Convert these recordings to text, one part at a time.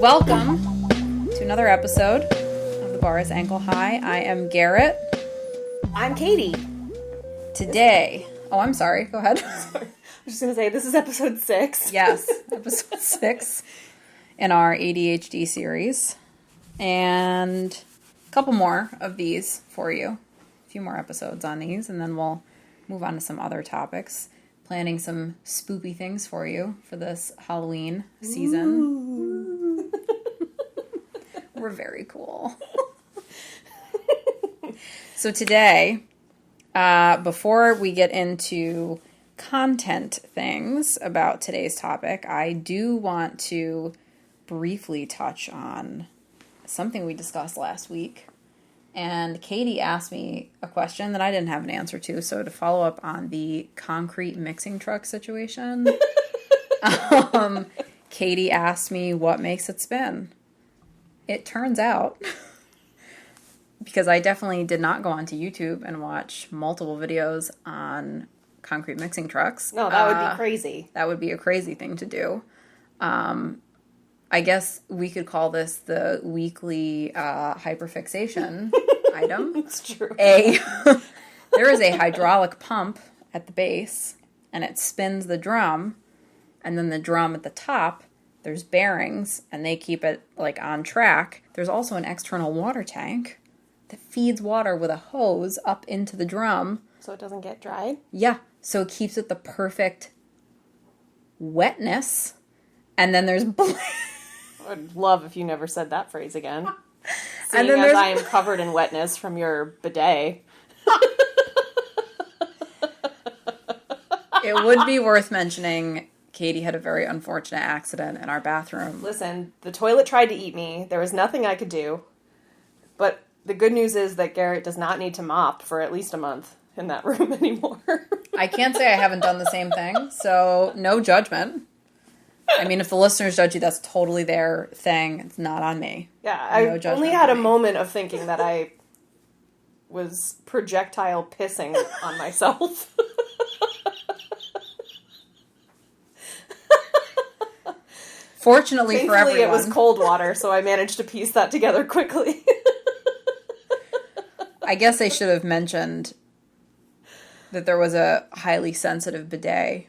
Welcome to another episode of The Bar is Ankle High. I am Garrett. I'm Katie. Today... Oh, I'm sorry. Go ahead. Sorry. I was just going to say, this is episode 6. Yes, episode 6 in our ADHD series. And a couple more of these for you. A few more episodes on these, and then we'll move on to some other topics. Planning some spoopy things for you for this Halloween season. We're very cool. So today, before we get into content things about today's topic, I do want to briefly touch on something we discussed last week. And Katie asked me a question that I didn't have an answer to. So to follow up on the concrete mixing truck situation, Katie asked me what makes it spin. It turns out, because I definitely did not go onto YouTube and watch multiple videos on concrete mixing trucks. No, that would be crazy. That would be a crazy thing to do. I guess we could call this the weekly hyperfixation item. It's true. There is a hydraulic pump at the base, and it spins the drum, and then the drum at the top, there's bearings, and they keep it on track. There's also an external water tank that feeds water with a hose up into the drum. So it doesn't get dried? Yeah, so it keeps it the perfect wetness, and then there's... I would love if you never said that phrase again. And Seeing then as I am covered in wetness from your bidet. It would be worth mentioning Katie had a very unfortunate accident in our bathroom. Listen, the toilet tried to eat me. There was nothing I could do. But the good news is that Garrett does not need to mop for at least a month in that room anymore. I can't say I haven't done the same thing, so no judgment. I mean, if the listeners judge you, that's totally their thing. It's not on me. Yeah, I only had a moment of thinking that I was projectile pissing on myself. Fortunately for everyone. Thankfully, it was cold water, so I managed to piece that together quickly. I guess I should have mentioned that there was a highly sensitive bidet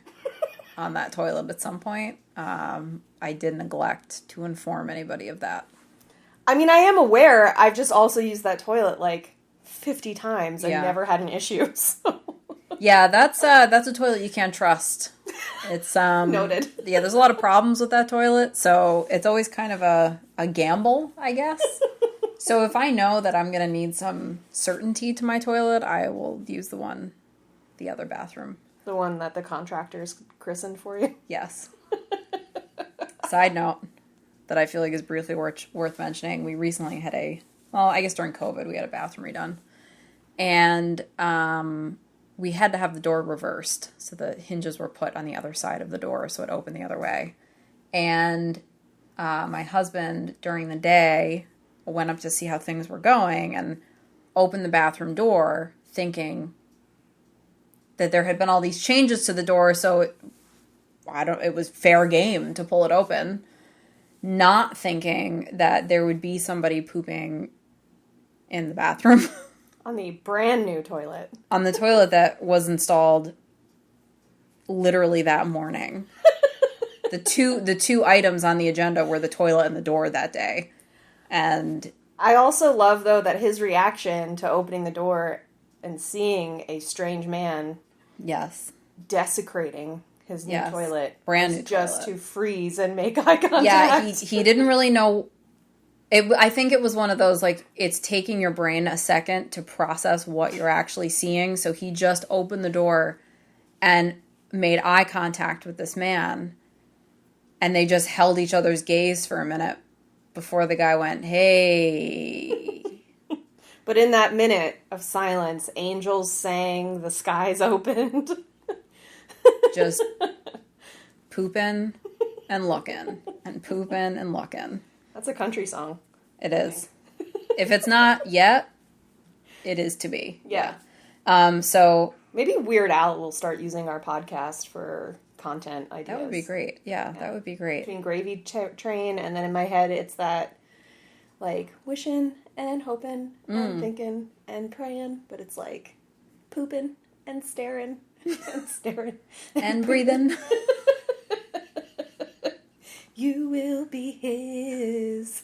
on that toilet at some point. I did neglect to inform anybody of that. I mean, I am aware. I've just also used that toilet 50 times and never had an issue. So. Yeah, that's a toilet you can't trust. It's noted. Yeah, there's a lot of problems with that toilet, so it's always kind of a gamble, I guess. So if I know that I'm going to need some certainty to my toilet, I will use the other bathroom. The one that the contractors christened for you? Yes. Side note that I feel like is briefly worth mentioning. We recently had I guess during COVID, we had a bathroom redone. And we had to have the door reversed. So the hinges were put on the other side of the door so it opened the other way. And my husband, during the day, went up to see how things were going and opened the bathroom door thinking that there had been all these changes to the door, so it was fair game to pull it open, not thinking that there would be somebody pooping in the bathroom. On the brand new toilet. On the toilet that was installed literally that morning. The two items on the agenda were the toilet and the door that day. And I also love, though, that his reaction to opening the door and seeing a strange man desecrating his new toilet brand new just toilet. To freeze and make eye contact. Yeah, he didn't really know. I think it was one of those, it's taking your brain a second to process what you're actually seeing. So he just opened the door and made eye contact with this man. And they just held each other's gaze for a minute before the guy went, "Hey." But in that minute of silence, angels sang, the skies opened. Just pooping and looking, and pooping and looking. That's a country song. It is. If it's not yet, it is to be. Yeah. So maybe Weird Al will start using our podcast for content ideas. That would be great. Yeah, that would be great. Between Gravy Train, and then in my head it's that, like, wishing and hoping and thinking and praying, but it's like pooping and staring and staring. And breathing. You will be his.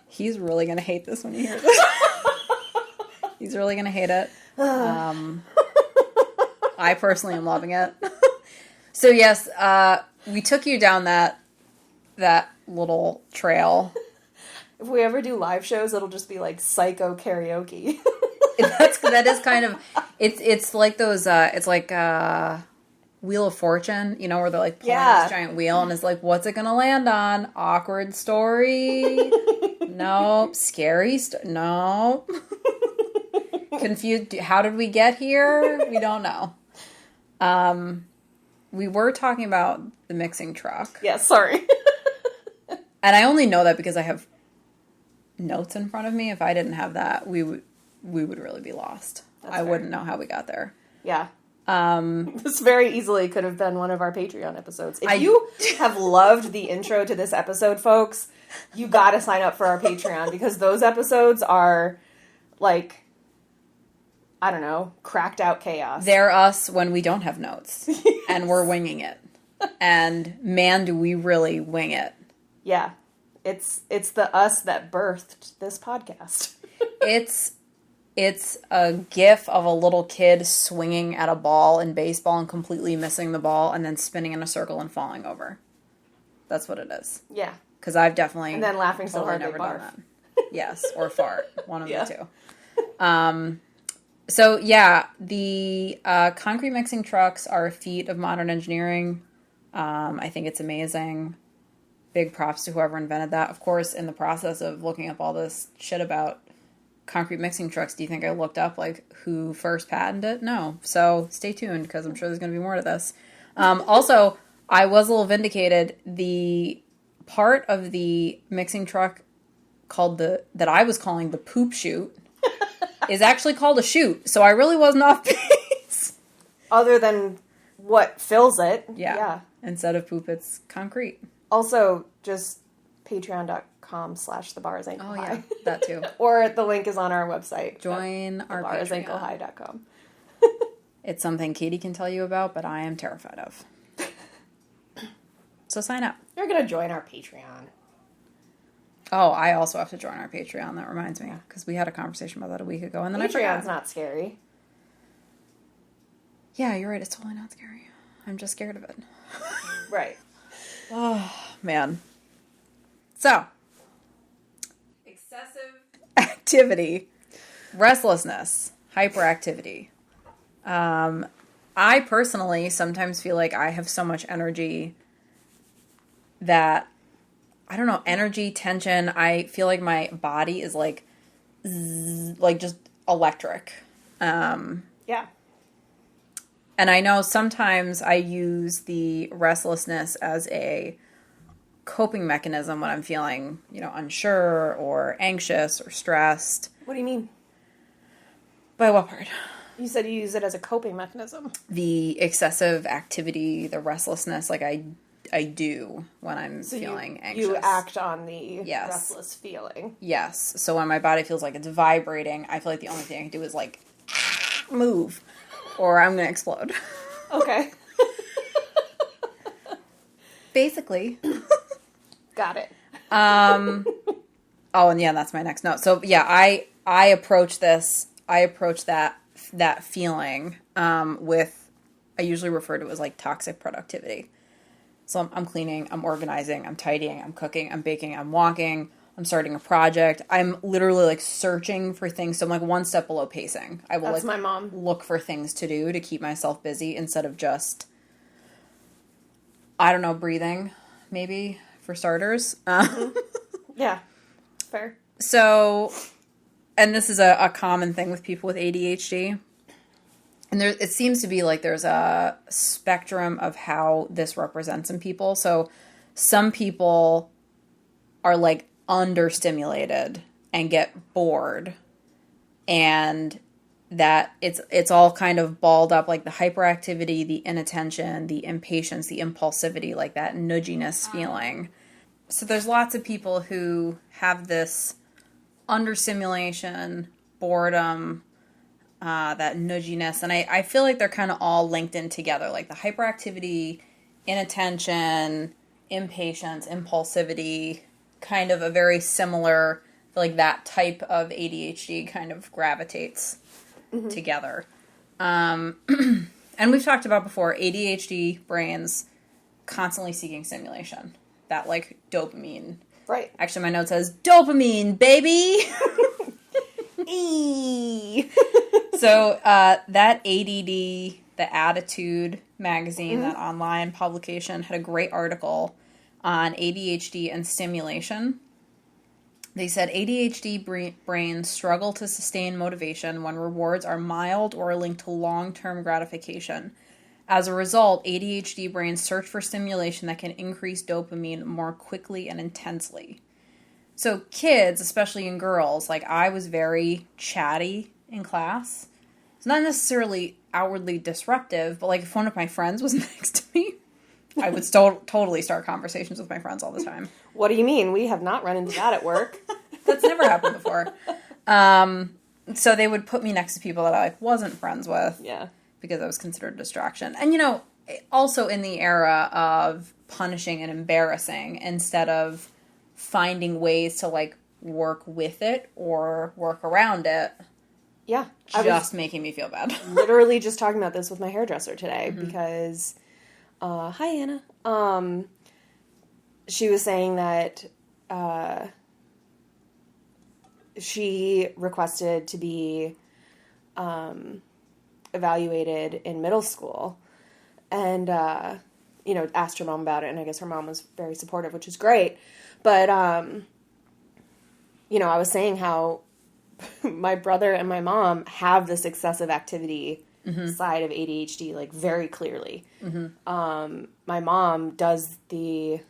He's really going to hate this when he hears it. He's really going to hate it. I personally am loving it. So yes, we took you down that little trail. If we ever do live shows, it'll just be like psycho karaoke. That is kind of, it's like those, it's like Wheel of Fortune, you know, where they're like pulling this giant wheel and it's like, what's it gonna land on? Awkward story? Nope. Scary nope. Confused. How did we get here? We don't know. We were talking about the mixing truck. Yeah, sorry. And I only know that because I have notes in front of me. If I didn't have that, we would really be lost. I wouldn't know how we got there. Yeah. This very easily could have been one of our Patreon episodes. If you have loved the intro to this episode, folks, you gotta sign up for our Patreon, because those episodes are, like, I don't know, cracked out chaos. They're us when we don't have notes. Yes. And we're winging it. And man, do we really wing it. Yeah. It's the us that birthed this podcast. It's a gif of a little kid swinging at a ball in baseball and completely missing the ball and then spinning in a circle and falling over. That's what it is. Yeah. Because I've definitely... And then laughing so hard they barf. Done that. Yes, or fart. One of the two. So, yeah, the concrete mixing trucks are a feat of modern engineering. I think it's amazing. Big props to whoever invented that. Of course, in the process of looking up all this shit about concrete mixing trucks, do you think I looked up, like, who first patented it? No. So, stay tuned, because I'm sure there's going to be more to this. Also, I was a little vindicated. The part of the mixing truck that I was calling the poop chute is actually called a chute. So, I really wasn't off base. Other than what fills it. Yeah. Instead of poop, it's concrete. Also, just patreon.com/thebarsankleHigh. Oh, yeah, that too. Or the link is on our website. Join our Patreon. thebarsankleHigh.com. It's something Katie can tell you about, but I am terrified of. So sign up. You're going to join our Patreon. Oh, I also have to join our Patreon. That reminds me, because we had a conversation about that a week ago, and then Patreon's I forgot. not scary. Yeah, you're right. It's totally not scary. I'm just scared of it. Right. Oh, man. So, excessive activity, restlessness, hyperactivity. I personally sometimes feel like I have so much energy that, I don't know, energy, tension, I feel like my body is like, just electric. Yeah. And I know sometimes I use the restlessness as a coping mechanism when I'm feeling, unsure or anxious or stressed. What do you mean? By what part? You said you use it as a coping mechanism. The excessive activity, the restlessness, like I do when I'm feeling anxious. You act on the restless feeling. Yes. So when my body feels like it's vibrating, I feel like the only thing I can do is like move, or I'm going to explode. Okay. Basically. Got it. Oh, and yeah, that's my next note. So yeah, I approach that feeling with, I usually refer to it as like toxic productivity. So I'm cleaning, I'm organizing, I'm tidying, I'm cooking, I'm baking, I'm walking, I'm starting a project. I'm literally like searching for things. So I'm like one step below pacing. I will my mom. Look for things to do to keep myself busy instead of just, I don't know, breathing maybe for starters. Mm-hmm. Yeah, fair. So, and this is a common thing with people with ADHD. And it seems to be like there's a spectrum of how this represents in people. So some people are like understimulated and get bored and that it's all kind of balled up, like the hyperactivity, the inattention, the impatience, the impulsivity, like that nudginess feeling. So there's lots of people who have this understimulation, boredom, that nudginess, and I feel like they're kind of all linked in together, like the hyperactivity, inattention, impatience, impulsivity, kind of a very similar, like that type of ADHD kind of gravitates together. And we've talked about before, ADHD brains constantly seeking stimulation, that like dopamine. Right. Actually, my note says dopamine, baby. So that ADD, the Attitude magazine, that online publication, had a great article on ADHD and stimulation. They said ADHD brains struggle to sustain motivation when rewards are mild or linked to long-term gratification. As a result, ADHD brains search for stimulation that can increase dopamine more quickly and intensely. So kids, especially in girls, like I was very chatty in class. It's not necessarily outwardly disruptive, but like if one of my friends was next to me, I would totally start conversations with my friends all the time. What do you mean? We have not run into that at work. That's never happened before. So they would put me next to people that I like wasn't friends with. Yeah. Because I was considered a distraction. And, you know, also in the era of punishing and embarrassing instead of finding ways to, like, work with it or work around it. Yeah. Just making me feel bad. Literally just talking about this with my hairdresser today because, hi, Anna. She was saying that she requested to be evaluated in middle school and, you know, asked her mom about it, and I guess her mom was very supportive, which is great. But, you know, I was saying how my brother and my mom have this excessive activity side of ADHD, like, very clearly. My mom does the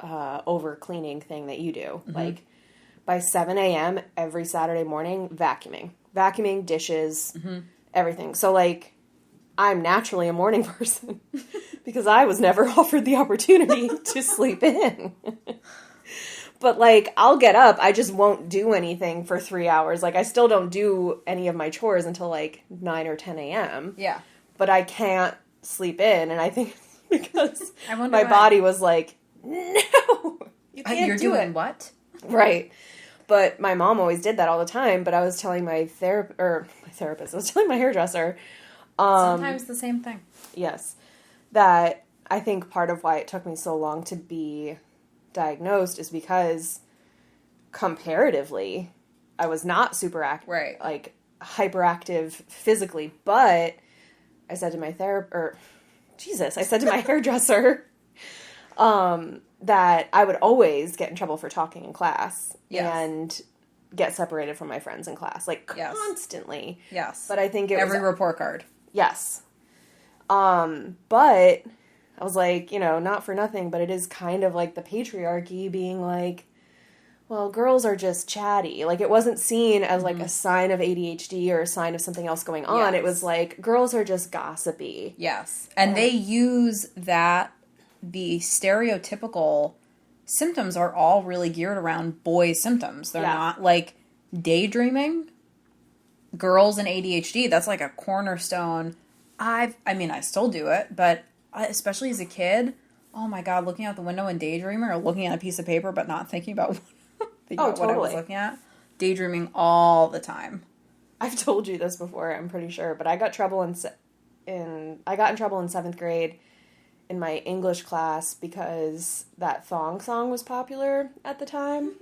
over-cleaning thing that you do. Like, by 7 a.m. every Saturday morning, vacuuming, dishes, everything. So, like, I'm naturally a morning person because I was never offered the opportunity to sleep in. But, like, I'll get up. I just won't do anything for 3 hours. Like, I still don't do any of my chores until, like, 9 or 10 a.m. Yeah. But I can't sleep in. And I think it's because my why. body was like, no, you can't You're do doing it. what? Right. But my mom always did that all the time. But I was telling my therapist, I was telling my hairdresser. Sometimes the same thing. Yes. That I think part of why it took me so long to be diagnosed is because comparatively, I was not super like hyperactive physically. But I said to my I said to my hairdresser, that I would always get in trouble for talking in class and get separated from my friends in class, like constantly. Yes. But I think every report card. Yes. But I was like, you know, not for nothing, but it is kind of like the patriarchy being like, well, girls are just chatty. Like, it wasn't seen as like a sign of ADHD or a sign of something else going on. It was like, girls are just gossipy. Yes. And they use that. The stereotypical symptoms are all really geared around boys' symptoms. They're not like daydreaming. Girls and ADHD, that's like a cornerstone. I mean, I still do it, but especially as a kid, oh my God, looking out the window and daydreaming, or looking at a piece of paper but not thinking about, what I was looking at. Daydreaming all the time. I've told you this before, I'm pretty sure, but I got in trouble in 7th grade in my English class because that thong song was popular at the time.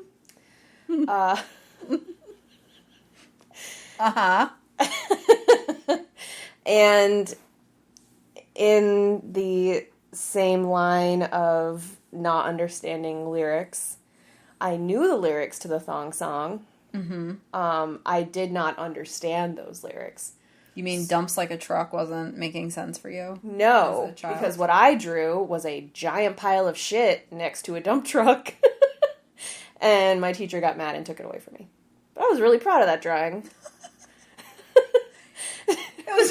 And in the same line of not understanding lyrics, I knew the lyrics to the thong song. I did not understand those lyrics. You mean dumps like a truck wasn't making sense for you? No, because what I drew was a giant pile of shit next to a dump truck. And my teacher got mad and took it away from me. But I was really proud of that drawing.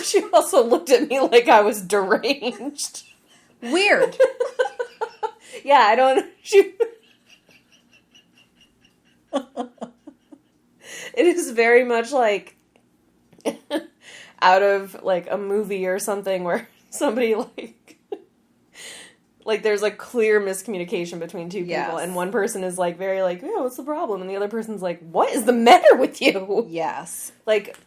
She also looked at me like I was deranged. Weird. Yeah, I don't... It is very much like out of, like, a movie or something where somebody, like there's a clear miscommunication between two people, and one person is, like, very, like, yeah, what's the problem? And the other person's like, what is the matter with you? Yes. Like...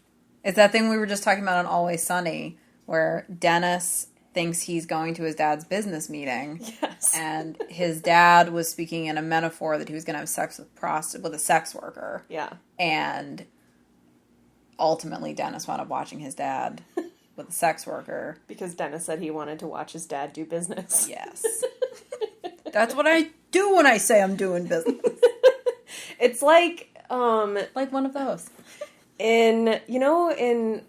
It's that thing we were just talking about on Always Sunny, where Dennis thinks he's going to his dad's business meeting. Yes. And his dad was speaking in a metaphor that he was going to have sex with a sex worker. Yeah. And ultimately Dennis wound up watching his dad with a sex worker. Because Dennis said he wanted to watch his dad do business. Yes. That's what I do when I say I'm doing business. It's like... like one of those. In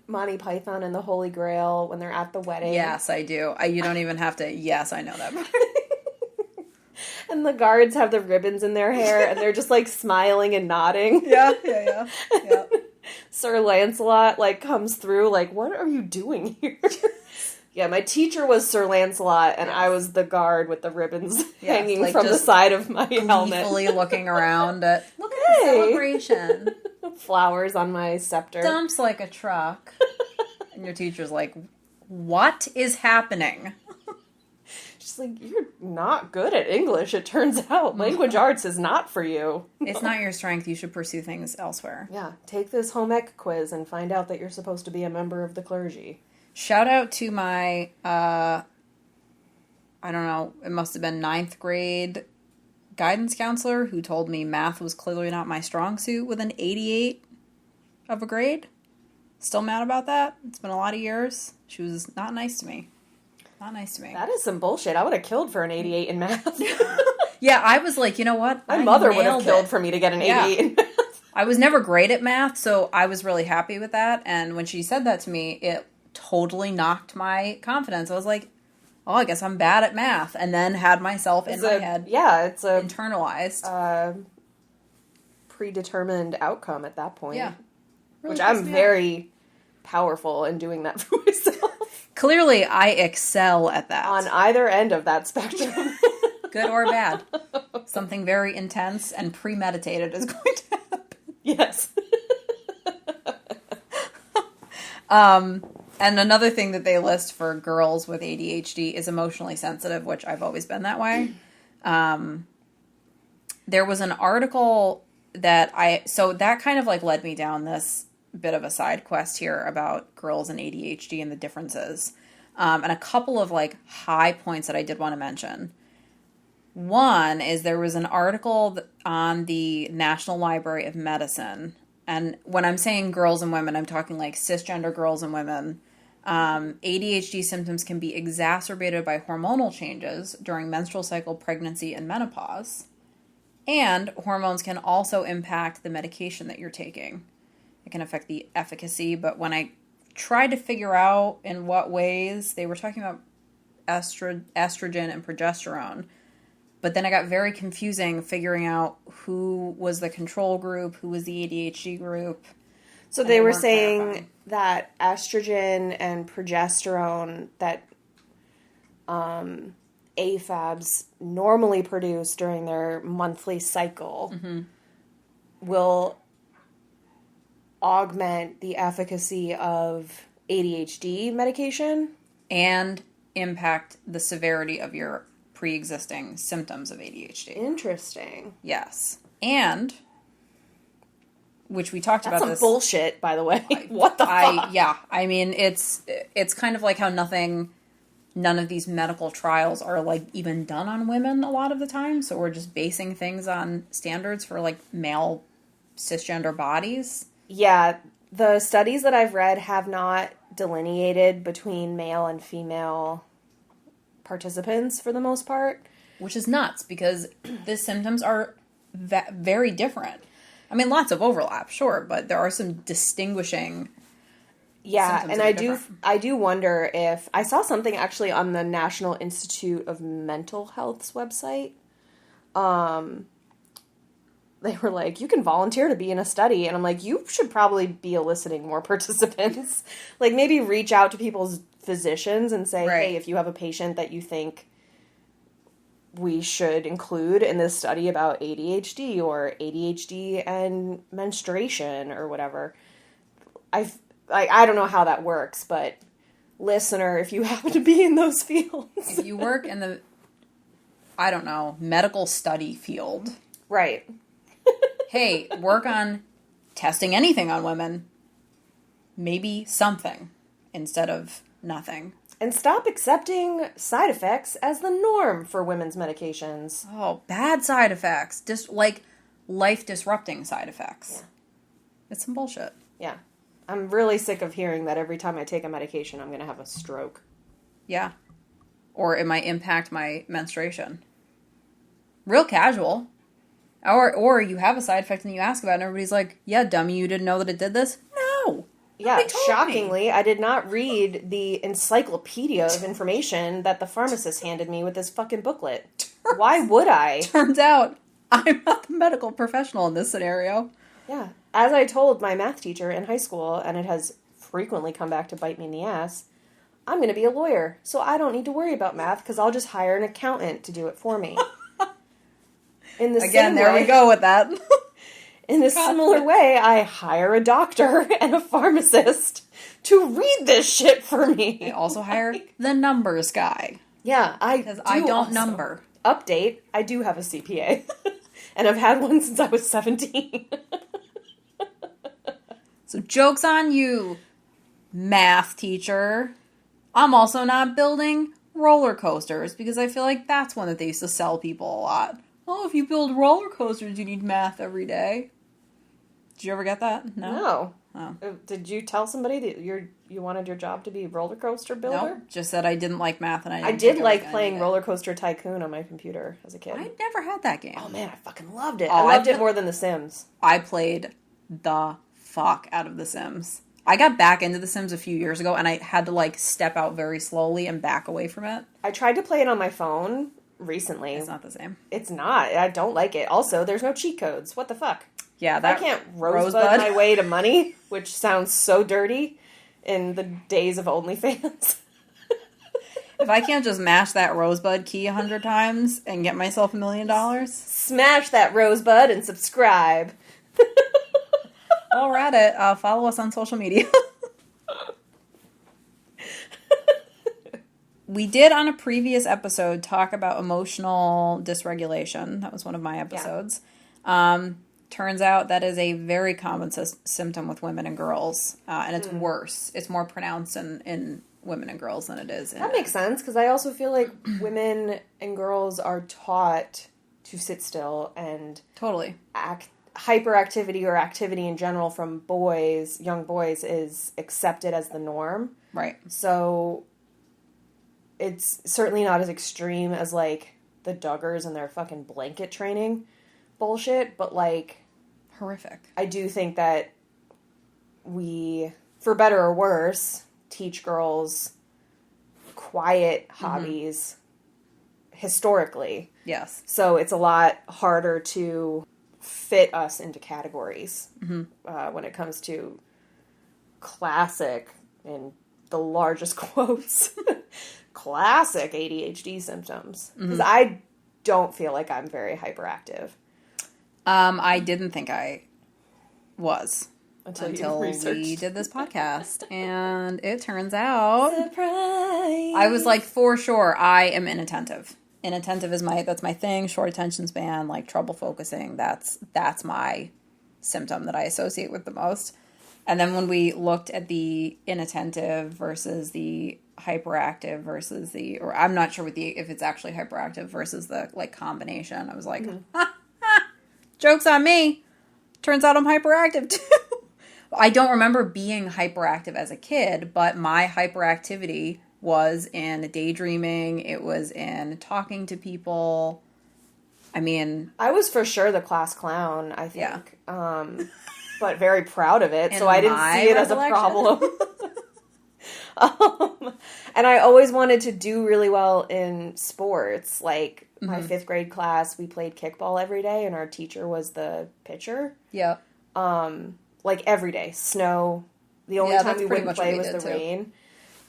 Monty Python and the Holy Grail, when they're at the wedding. Yes, I do. You don't even have to, yes, I know that part. And the guards have the ribbons in their hair, and they're just, like, smiling and nodding. Yeah. Sir Lancelot, like, comes through, like, what are you doing here? Yeah, my teacher was Sir Lancelot, and I was the guard with the ribbons hanging like from the side of my helmet. Gleefully looking around at, look at the celebration. Flowers on my scepter. Dumps like a truck. And your teacher's like, what is happening? She's like, you're not good at English, it turns out. Language arts is not for you. It's not your strength. You should pursue things elsewhere. Yeah, take this home ec quiz and find out that you're supposed to be a member of the clergy. Shout out to my, I don't know, it must have been 9th grade guidance counselor who told me math was clearly not my strong suit with an 88 of a grade. Still mad about that. It's been a lot of years. She was not nice to me. Not nice to me. That is some bullshit. I would have killed for an 88 in math. Yeah, I was like, you know what? My mother would have killed for me to get an 88 in math. I was never great at math, so I was really happy with that. And when she said that to me, it totally knocked my confidence. I was like, oh, I guess I'm bad at math. And then had myself in my head. Yeah, it's a internalized. Predetermined outcome at that point. Yeah. Really which I'm very powerful in doing that for myself. Clearly, I excel at that. On either end of that spectrum. Good or bad. Something very intense and premeditated is going to happen. Yes. And another thing that they list for girls with ADHD is emotionally sensitive, which I've always been that way. There was an article so that kind of like led me down this bit of a side quest here about girls and ADHD and the differences. And a couple of like high points that I did want to mention. One is there was an article on the National Library of Medicine. And when I'm saying girls and women, I'm talking like cisgender girls and women. ADHD symptoms can be exacerbated by hormonal changes during menstrual cycle, pregnancy, and menopause. And hormones can also impact the medication that you're taking. It can affect the efficacy, but when I tried to figure out in what ways, they were talking about estrogen and progesterone. But then it got very confusing figuring out who was the control group, who was the ADHD group. So they were saying that estrogen and progesterone that AFABs normally produce during their monthly cycle will augment the efficacy of ADHD medication. And impact the severity of your pre-existing symptoms of ADHD. Interesting. Yes. And... which we talked about this. That's some bullshit, by the way. What the fuck? Yeah. I mean, it's kind of like how none of these medical trials are, like, even done on women a lot of the time. So we're just basing things on standards for, like, male cisgender bodies. Yeah. The studies that I've read have not delineated between male and female participants for the most part. Which is nuts, because the symptoms are very different. I mean, lots of overlap, sure, but there are some distinguishing. Yeah, and I do wonder if I saw something actually on the National Institute of Mental Health's website, they were like, you can volunteer to be in a study. And I'm like, you should probably be eliciting more participants. Like, maybe reach out to people's physicians and say, hey, if you have a patient that you think we should include in this study about ADHD or ADHD and menstruation or whatever. I don't know how that works, but listener, if you happen to be in those fields. If you work in the, I don't know, medical study field. Right. Hey, work on testing anything on women. Maybe something instead of nothing. And stop accepting side effects as the norm for women's medications. Oh, bad side effects. Like life-disrupting side effects. Yeah. It's some bullshit. Yeah. I'm really sick of hearing that every time I take a medication, I'm going to have a stroke. Yeah. Or it might impact my menstruation. Real casual. Or you have a side effect and you ask about it and everybody's like, yeah, dummy, you didn't know that it did this? No. Yeah, shockingly, I did not read the encyclopedia of information that the pharmacist handed me with this fucking booklet. Why would I? Turns out, I'm not the medical professional in this scenario. Yeah. As I told my math teacher in high school, and it has frequently come back to bite me in the ass, I'm going to be a lawyer, so I don't need to worry about math because I'll just hire an accountant to do it for me. Again, there we go with that. In a similar way, I hire a doctor and a pharmacist to read this shit for me. I also hire the numbers guy. Yeah, because I don't number. Update, I do have a CPA. And I've had one since I was 17. So joke's on you, math teacher. I'm also not building roller coasters because I feel like that's one that they used to sell people a lot. Oh, if you build roller coasters, you need math every day. Did you ever get that? No. Oh. Did you tell somebody that you wanted your job to be roller coaster builder? No, just that I didn't like math and I did like playing Roller Coaster Tycoon on my computer as a kid. I never had that game. Oh man, I fucking loved it. I loved it more than The Sims. I played the fuck out of The Sims. I got back into The Sims a few years ago and I had to step out very slowly and back away from it. I tried to play it on my phone recently. It's not the same. It's not. I don't like it. Also, there's no cheat codes. What the fuck? Yeah, that I can't Rosebud my way to money, which sounds so dirty in the days of OnlyFans. If I can't just mash that Rosebud key 100 times and get myself $1 million. Smash that Rosebud and subscribe. While we're at it, follow us on social media. We did on a previous episode talk about emotional dysregulation. That was one of my episodes. Yeah. Turns out that is a very common symptom with women and girls. And it's worse. It's more pronounced in women and girls than it is in... That makes sense, because I also feel like women and girls are taught to sit still and... Totally. Hyperactivity or activity in general from young boys, is accepted as the norm. Right. So... It's certainly not as extreme as, the Duggars and their fucking blanket training bullshit, but, horrific. I do think that we, for better or worse, teach girls quiet hobbies historically. Yes. So it's a lot harder to fit us into categories when it comes to classic, in the largest quotes, classic ADHD symptoms. Because I don't feel like I'm very hyperactive. I didn't think I was until we did this podcast, and it turns out, surprise, I was like, for sure, I am inattentive. Inattentive is that's my thing. Short attention span, trouble focusing. That's my symptom that I associate with the most. And then when we looked at the inattentive versus the hyperactive versus or I'm not sure if it's actually hyperactive versus the combination, I was like, joke's on me. Turns out I'm hyperactive too. I don't remember being hyperactive as a kid, but my hyperactivity was in daydreaming. It was in talking to people. I mean... I was for sure the class clown, I think. Yeah. But very proud of it, so I didn't see it as a problem. And I always wanted to do really well in sports. Like, my 5th grade class, we played kickball every day, and our teacher was the pitcher. Yeah. Like, every day. Snow. The only time we wouldn't play was the rain.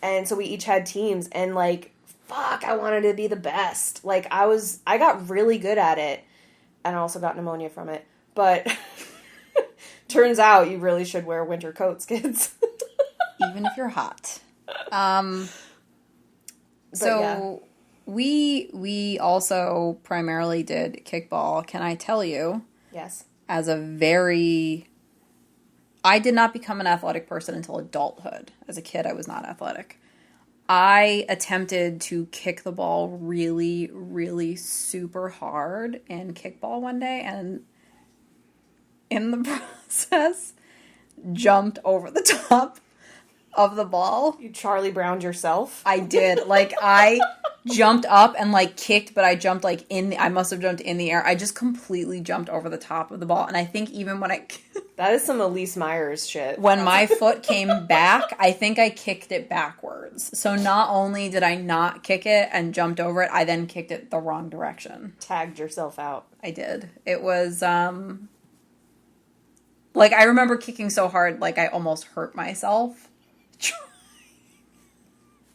And so we each had teams, and, like, fuck, I wanted to be the best. Like, I got really good at it, and I also got pneumonia from it. But turns out you really should wear winter coats, kids. Even if you're hot. So we also primarily did kickball. Can I tell you? Yes. I did not become an athletic person until adulthood. As a kid, I was not athletic. I attempted to kick the ball really, really super hard in kickball one day, and in the process, jumped over the top of the ball. You Charlie Browned yourself? I did. Like, I jumped up and, like, kicked, but I jumped, like, I must have jumped in the air. I just completely jumped over the top of the ball. And I think even when that is some Elise Myers shit. When my foot came back, I think I kicked it backwards. So not only did I not kick it and jumped over it, I then kicked it the wrong direction. Tagged yourself out. I did. It was, like, I remember kicking so hard, like, I almost hurt myself.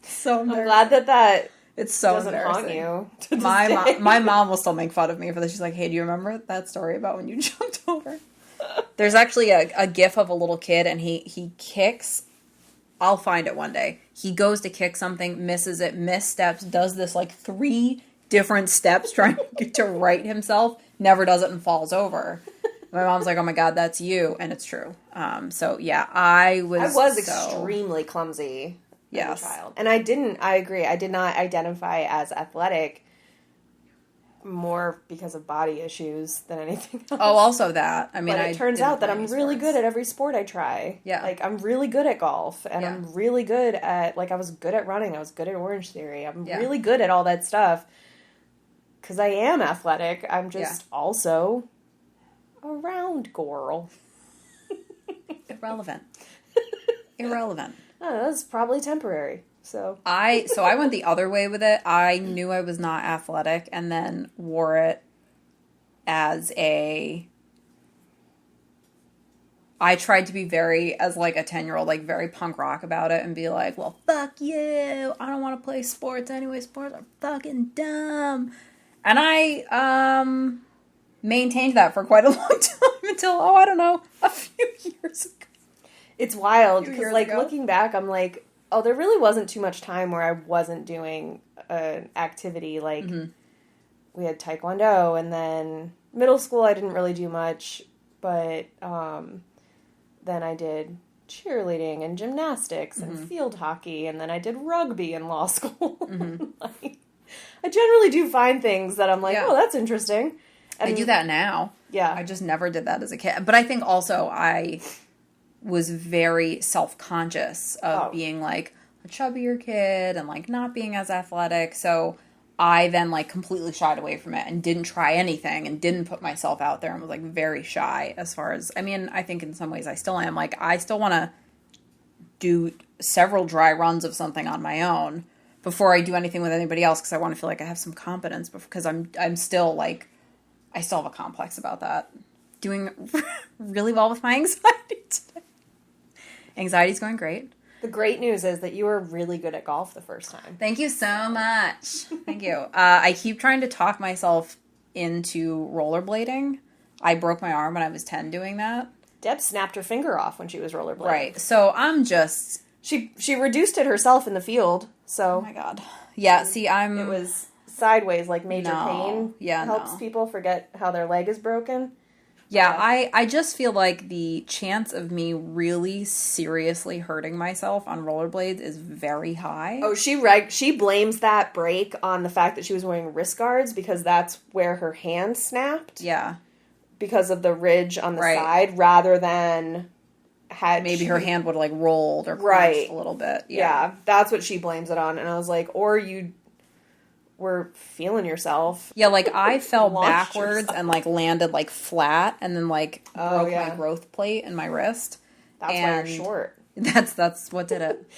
So I'm glad that it's so doesn't haunt embarrassing. You. My mom will still make fun of me for this. She's like, "Hey, do you remember that story about when you jumped over?" There's actually a gif of a little kid, and he kicks. I'll find it one day. He goes to kick something, misses it, missteps, does this like 3 different steps trying to right himself, never does it, and falls over. My mom's like, "Oh my God, that's you," and it's true. So yeah, I was extremely clumsy. Yes. As a child. And I agree, I did not identify as athletic more because of body issues than anything else. Oh, also that. I mean, but it turns out that I'm really good at every sport I try. Yeah. Like, I'm really good at golf, and I'm really good at, like, I was good at running, I was good at Orange Theory, I'm really good at all that stuff. Because I am athletic, I'm just also a round girl. Irrelevant. Oh, that's probably temporary. So I went the other way with it. I knew I was not athletic, and then wore it as I tried to be as like a 10-year-old, like very punk rock about it, and be like, "Well, fuck you! I don't want to play sports anyway. Sports are fucking dumb." And I maintained that for quite a long time until I don't know, a few years ago. It's wild, because, like, looking back, I'm like, oh, there really wasn't too much time where I wasn't doing an activity. Like, we had Taekwondo, and then middle school I didn't really do much, but then I did cheerleading and gymnastics and field hockey, and then I did rugby in law school. Like, I generally do find things that I'm like, oh, that's interesting. And I do that now. Yeah. I just never did that as a kid. But I think also I was very self-conscious of being, like, a chubbier kid and, like, not being as athletic. So I then, like, completely shied away from it and didn't try anything and didn't put myself out there and was, like, very shy as far as... I mean, I think in some ways I still am. Like, I still want to do several dry runs of something on my own before I do anything with anybody else, because I want to feel like I have some competence, because I'm still, like... I still have a complex about that. Doing really well with my anxiety today. Anxiety's going great. The great news is that you were really good at golf the first time. Thank you so much. Thank you. I keep trying to talk myself into rollerblading. I broke my arm when I was 10 doing that. Deb snapped her finger off when she was rollerblading. Right. So I'm just... She reduced it herself in the field, so... Oh my God. Yeah, see, It was sideways, like major pain. Yeah, helps people forget how their leg is broken. Yeah, I just feel like the chance of me really seriously hurting myself on rollerblades is very high. Oh, she blames that break on the fact that she was wearing wrist guards, because that's where her hand snapped. Yeah. Because of the ridge on the side, rather than maybe her hand would have, like, rolled or crunched a little bit. Yeah, that's what she blames it on. And I was like, or you were feeling yourself. Yeah, like, I fell backwards and, like, landed, like, flat, and then, like, broke my growth plate in my wrist. That's why you're short. That's what did it.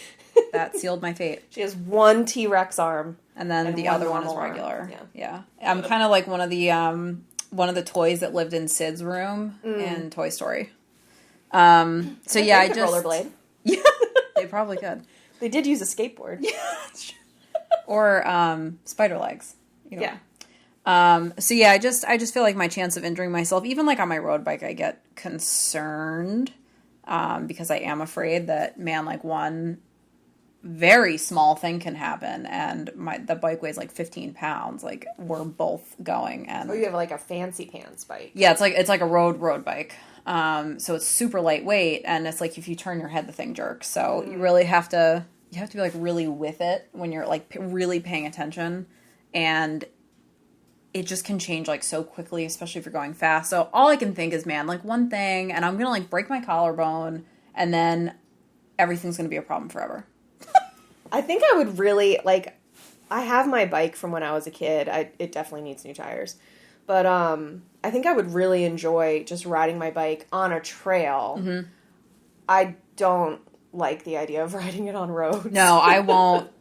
That sealed my fate. She has one T-Rex arm. And then the other one is regular. Yeah. I'm kind of like one of the toys that lived in Sid's room in Toy Story. So yeah, I just rollerblade. Yeah, they probably could. They did use a skateboard. Or spider legs. Yeah. So yeah, I just feel like my chance of injuring myself, even like on my road bike, I get concerned because I am afraid that, man, like one very small thing can happen, and the bike weighs like 15 pounds. Like we're both going, and you have like a fancy pants bike. Yeah, it's like a road bike. So it's super lightweight, and it's like if you turn your head, the thing jerks. So you really have to be like really with it when you're like really paying attention, and it just can change like so quickly, especially if you're going fast. So all I can think is, man, like one thing, and I'm gonna like break my collarbone, and then everything's gonna be a problem forever. I think I would really, like, I have my bike from when I was a kid. It definitely needs new tires. But I think I would really enjoy just riding my bike on a trail. Mm-hmm. I don't like the idea of riding it on roads. No, I won't.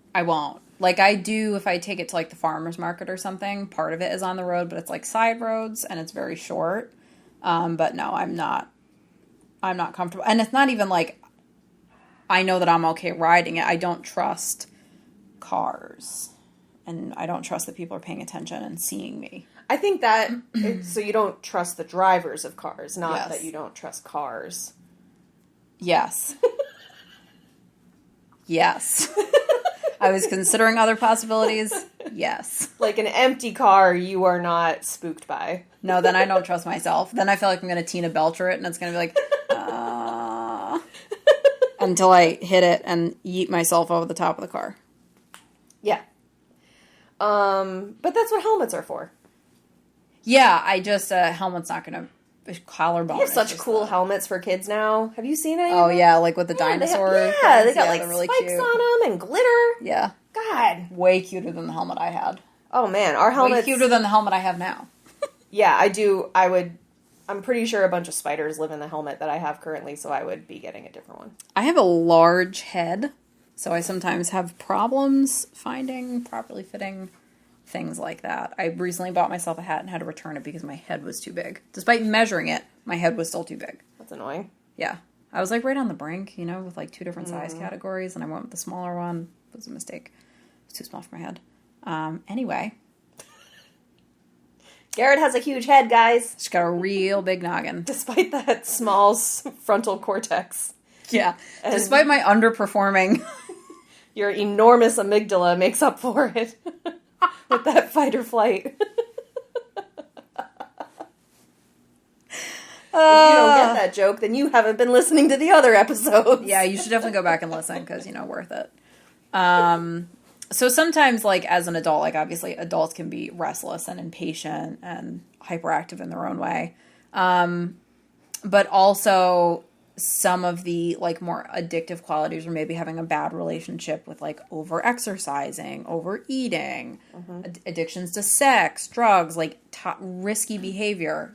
Like, I do if I take it to, like, the farmer's market or something. Part of it is on the road, but it's, like, side roads, and it's very short. But no, I'm not comfortable. And it's not even, like, I know that I'm okay riding it. I don't trust cars. And I don't trust that people are paying attention and seeing me. I think that, so you don't trust the drivers of cars, not Yes. that you don't trust cars. Yes. Yes. I was considering other possibilities. Yes. Like an empty car you are not spooked by. No, then I don't trust myself. Then I feel like I'm going to Tina Belcher it, and it's going to be like, until I hit it and yeet myself over the top of the car. Yeah. But that's what helmets are for. Yeah, I just, helmet's not going to, collarbone. They have such cool helmets for kids now. Have you seen any? Oh, yeah, like with the dinosaur. They got like really spikes cute on them and glitter. Yeah. God. Way cuter than the helmet I had. Oh, man. Our helmets. Way cuter than the helmet I have now. Yeah, I'm pretty sure a bunch of spiders live in the helmet that I have currently, so I would be getting a different one. I have a large head, so I sometimes have problems finding properly fitting things like that. I recently bought myself a hat and had to return it because my head was too big. Despite measuring it, my head was still too big. That's annoying. Yeah. I was like right on the brink, with like two different size categories, and I went with the smaller one. It was a mistake. It was too small for my head. Anyway. Garrett has a huge head, guys. She's got a real big noggin. Despite that small frontal cortex. Yeah. Despite my underperforming. Your enormous amygdala makes up for it. With that fight or flight. If you don't get that joke, then you haven't been listening to the other episodes. Yeah, you should definitely go back and listen because, worth it. So sometimes, like, as an adult, like, obviously adults can be restless and impatient and hyperactive in their own way. But also some of the, like, more addictive qualities, or maybe having a bad relationship with, like, over-exercising, overeating, addictions to sex, drugs, like, risky behavior,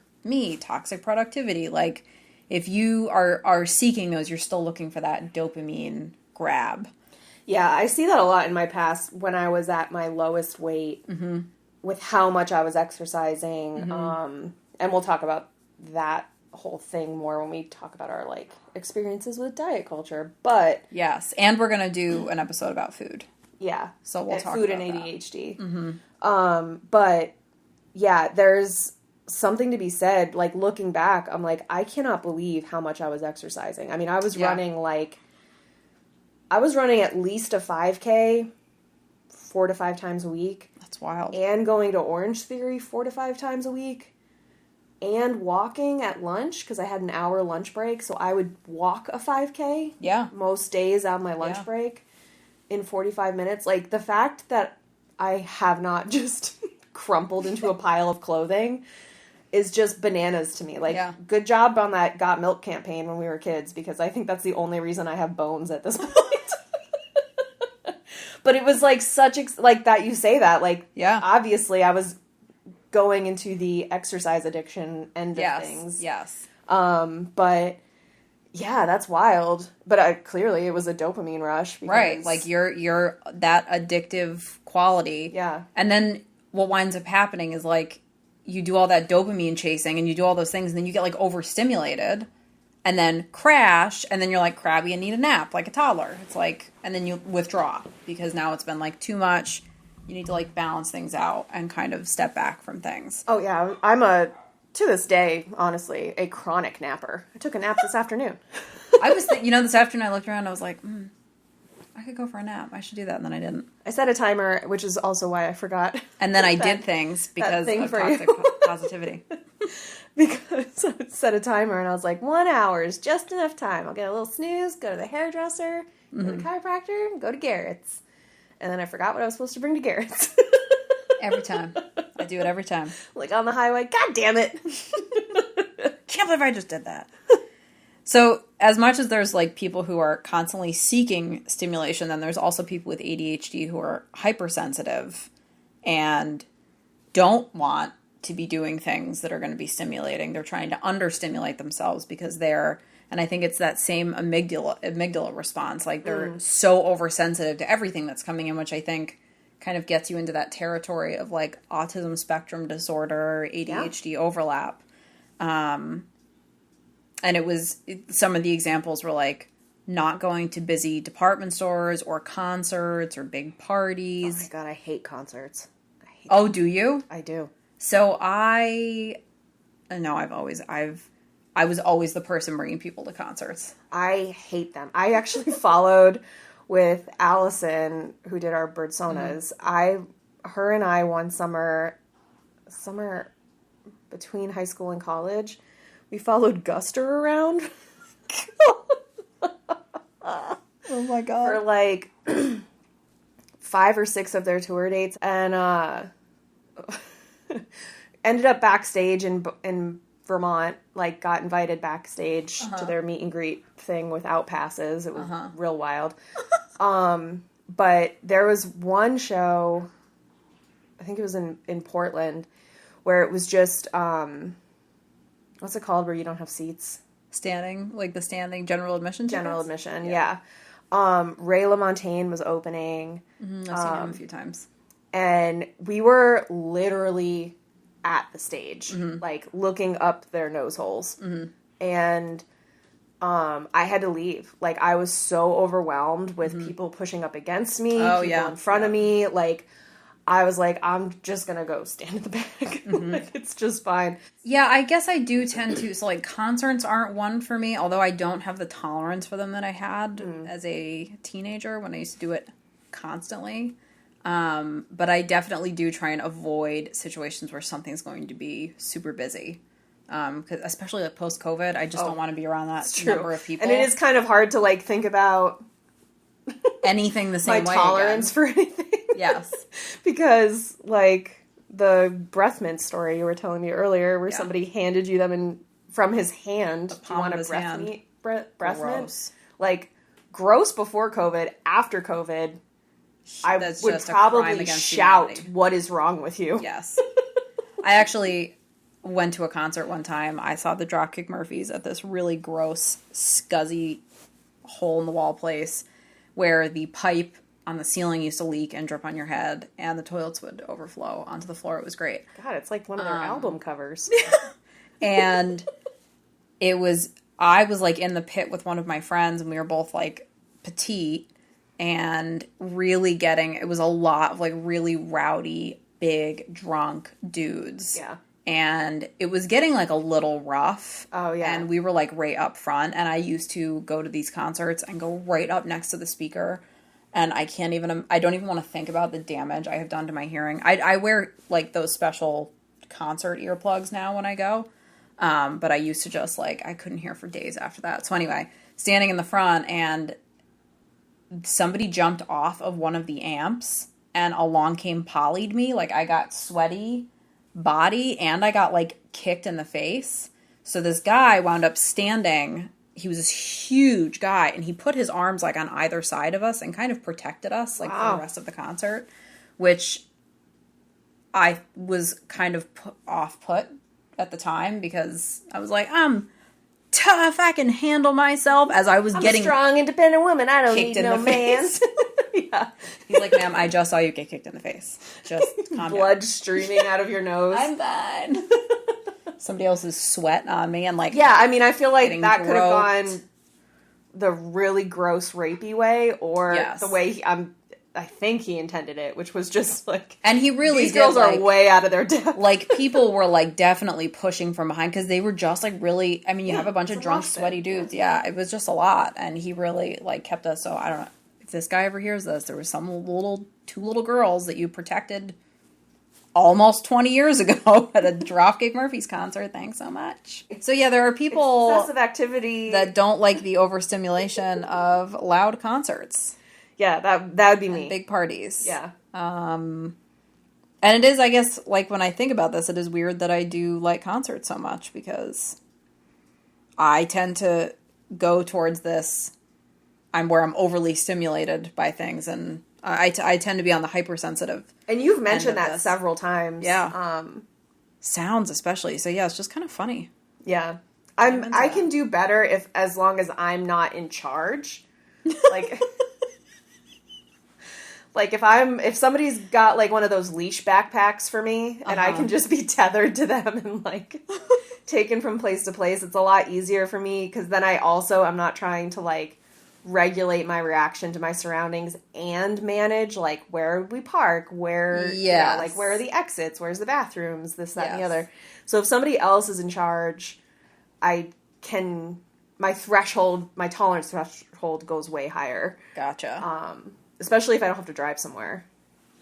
toxic productivity. Like, if you are seeking those, you're still looking for that dopamine grab. Yeah, I see that a lot in my past when I was at my lowest weight with how much I was exercising. And we'll talk about that whole thing more when we talk about our, like, experiences with diet culture. But yes, and we're going to do an episode about food. Yeah. So we'll talk food about and that. ADHD. But yeah, there's something to be said. Like, looking back, I'm like, I cannot believe how much I was exercising. I mean, I was running at least a 5K 4 to 5 times a week. That's wild. And going to Orange Theory 4 to 5 times a week. And walking at lunch, because I had an hour lunch break. So I would walk a 5K. Yeah. Most days on my lunch break in 45 minutes. Like, the fact that I have not just crumpled into a pile of clothing is just bananas to me. Like, good job on that Got Milk campaign when we were kids, because I think that's the only reason I have bones at this point. But it was, like, like, that you say that. Like, obviously I was going into the exercise addiction end of things. Yes. But Yeah, that's wild. But clearly it was a dopamine rush. Because... Right. Like you're that addictive quality. Yeah. And then what winds up happening is like you do all that dopamine chasing and you do all those things and then you get like overstimulated and then crash and then you're like crabby and need a nap like a toddler. It's like, and then you withdraw because now it's been like too much. You need to like balance things out and kind of step back from things. Oh yeah. To this day, honestly, a chronic napper. I took a nap this afternoon. I was, this afternoon I looked around and I was like, I could go for a nap. I should do that. And then I didn't. I set a timer, which is also why I forgot. And then I did things because of toxic positivity. Because I set a timer and I was like, 1 hour is just enough time. I'll get a little snooze, go to the hairdresser, go to the chiropractor, go to Garrett's. And then I forgot what I was supposed to bring to Garrett's. Every time. I do it every time. Like on the highway, God damn it. Can't believe I just did that. So as much as there's like people who are constantly seeking stimulation, then there's also people with ADHD who are hypersensitive and don't want to be doing things that are going to be stimulating. They're trying to understimulate themselves because and I think it's that same amygdala response. Like they're so oversensitive to everything that's coming in, which I think kind of gets you into that territory of like autism spectrum disorder, ADHD overlap. And some of the examples were like not going to busy department stores or concerts or big parties. Oh my God, I hate concerts. Oh, do you? I do. So I was always the person bringing people to concerts. I hate them. I actually followed with Allison, who did our Birdsonas. Her and I one summer between high school and college, we followed Guster around. Oh my God. For like 5 or 6 of their tour dates, and ended up backstage in Vermont, like got invited backstage to their meet and greet thing without passes. It was real wild. But there was one show, I think it was in Portland, where it was just, what's it called where you don't have seats? Standing, like the standing general admission tickets? General admission, yeah. Ray LaMontagne was opening. I've seen him a few times. And we were literally at the stage, like looking up their nose holes. And I had to leave. Like I was so overwhelmed with people pushing up against me, people in front of me. Like I was like, I'm just gonna go stand in the back. Like it's just fine. Yeah, I guess I do tend to. So like concerts aren't one for me, although I don't have the tolerance for them that I had as a teenager when I used to do it constantly. But I definitely do try and avoid situations where something's going to be super busy. Cause especially like post-COVID, I just don't want to be around that number of people. And it is kind of hard to like think about anything the same way. My tolerance for anything. Yes. Because like the breath mint story you were telling me earlier, where somebody handed you them from his hand. Do you want a breath mint? Like gross before COVID, after COVID. I would probably shout, humanity. What is wrong with you? Yes. I actually went to a concert one time. I saw the Dropkick Murphys at this really gross, scuzzy, hole-in-the-wall place where the pipe on the ceiling used to leak and drip on your head, and the toilets would overflow onto the floor. It was great. God, it's like one of their album covers. And I was like in the pit with one of my friends, and we were both like petite, and really it was a lot of like really rowdy, big, drunk dudes. Yeah. And it was getting like a little rough. Oh, yeah. And we were like right up front. And I used to go to these concerts and go right up next to the speaker. And I don't even want to think about the damage I have done to my hearing. I wear like those special concert earplugs now when I go. But I used to just like, I couldn't hear for days after that. So anyway, standing in the front, and somebody jumped off of one of the amps and along came Polly'd me. Like I got sweaty body and I got like kicked in the face. So this guy wound up standing. He was this huge guy, and he put his arms like on either side of us and kind of protected us like for the rest of the concert, which I was kind of put at the time because I was like, tough, I can handle myself, as I was getting a strong, independent woman. I don't need no man. Yeah. He's like, ma'am, I just saw you get kicked in the face. Just calm Blood down. streaming out of your nose. I'm fine. Somebody else's sweat on me and like... Yeah, I mean, I feel like that could have groped. gone the really gross, rapey way, or Yes. the way I think he intended it, which was just like... And he really these did, girls like, are way out of their depth. like, people were, like, definitely pushing from behind, because they were just, like, really... I mean, you have a bunch of it's a drunk, lot sweaty of it. dudes. Yeah, it was just a lot. And he really, like, kept us... So, I don't know. If this guy ever hears this, there was two little girls that you protected almost 20 years ago at a Dropkick Murphys concert. Thanks so much. So, yeah, there are people... Excessive activity. that don't like the overstimulation of loud concerts. Yeah, that would be me. Big parties. Yeah. And it is, I guess, like, when I think about this, it is weird that I do like concerts so much, because I tend to go towards this, I'm overly stimulated by things, and I tend to be on the hypersensitive. And you've mentioned that this. several times. Yeah. Sounds especially. So yeah, it's just kind of funny. Yeah. I can do better as long as I'm not in charge. Like... Like, if somebody's got, like, one of those leash backpacks for me, and I can just be tethered to them and, like, taken from place to place, it's a lot easier for me, because then I'm not trying to, like, regulate my reaction to my surroundings and manage, like, where we park, where, like, where are the exits, where's the bathrooms, this, that, and the other. So if somebody else is in charge, my tolerance threshold goes way higher. Gotcha. Especially if I don't have to drive somewhere.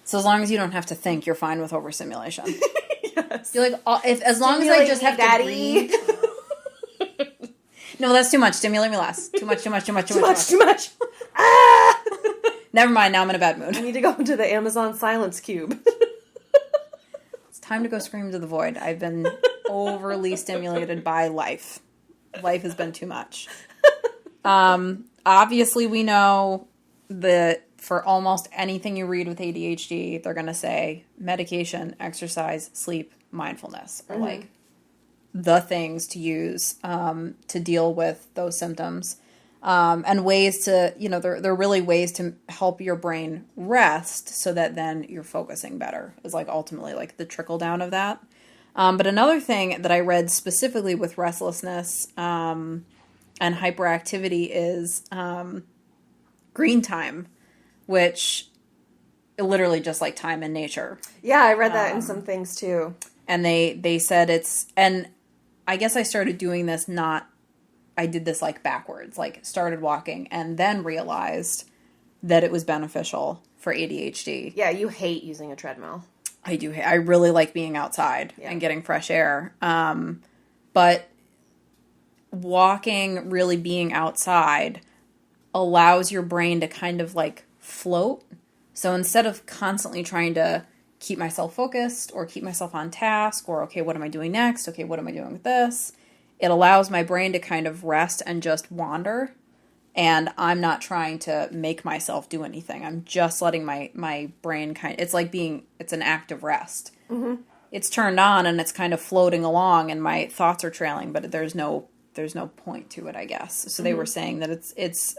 So as long as you don't have to think, you're fine with overstimulation. Yes. You're like, as long as I just have to breathe. No, that's too much. Stimulate me less. Too much. Ah! Never mind. Now I'm in a bad mood. I need to go into the Amazon silence cube. It's time to go scream to the void. I've been overly stimulated by life. Life has been too much. Obviously, we know that for almost anything you read with ADHD, they're going to say medication, exercise, sleep, mindfulness are like the things to use to deal with those symptoms. And ways to, they're really ways to help your brain rest so that then you're focusing better is like ultimately like the trickle down of that. But another thing that I read specifically with restlessness and hyperactivity is green time, which literally just like time in nature. Yeah, I read that in some things too. And they said and I guess I started doing this I did this like backwards, like started walking and then realized that it was beneficial for ADHD. Yeah, you hate using a treadmill. I do. I really like being outside and getting fresh air. But walking, really being outside, allows your brain to kind of like float. So instead of constantly trying to keep myself focused or keep myself on task or, okay, what am I doing next? Okay, what am I doing with this? It allows my brain to kind of rest and just wander. And I'm not trying to make myself do anything. I'm just letting my brain it's like it's an act of rest. Mm-hmm. It's turned on and it's kind of floating along and my thoughts are trailing, but there's no point to it, I guess. So they were saying that it's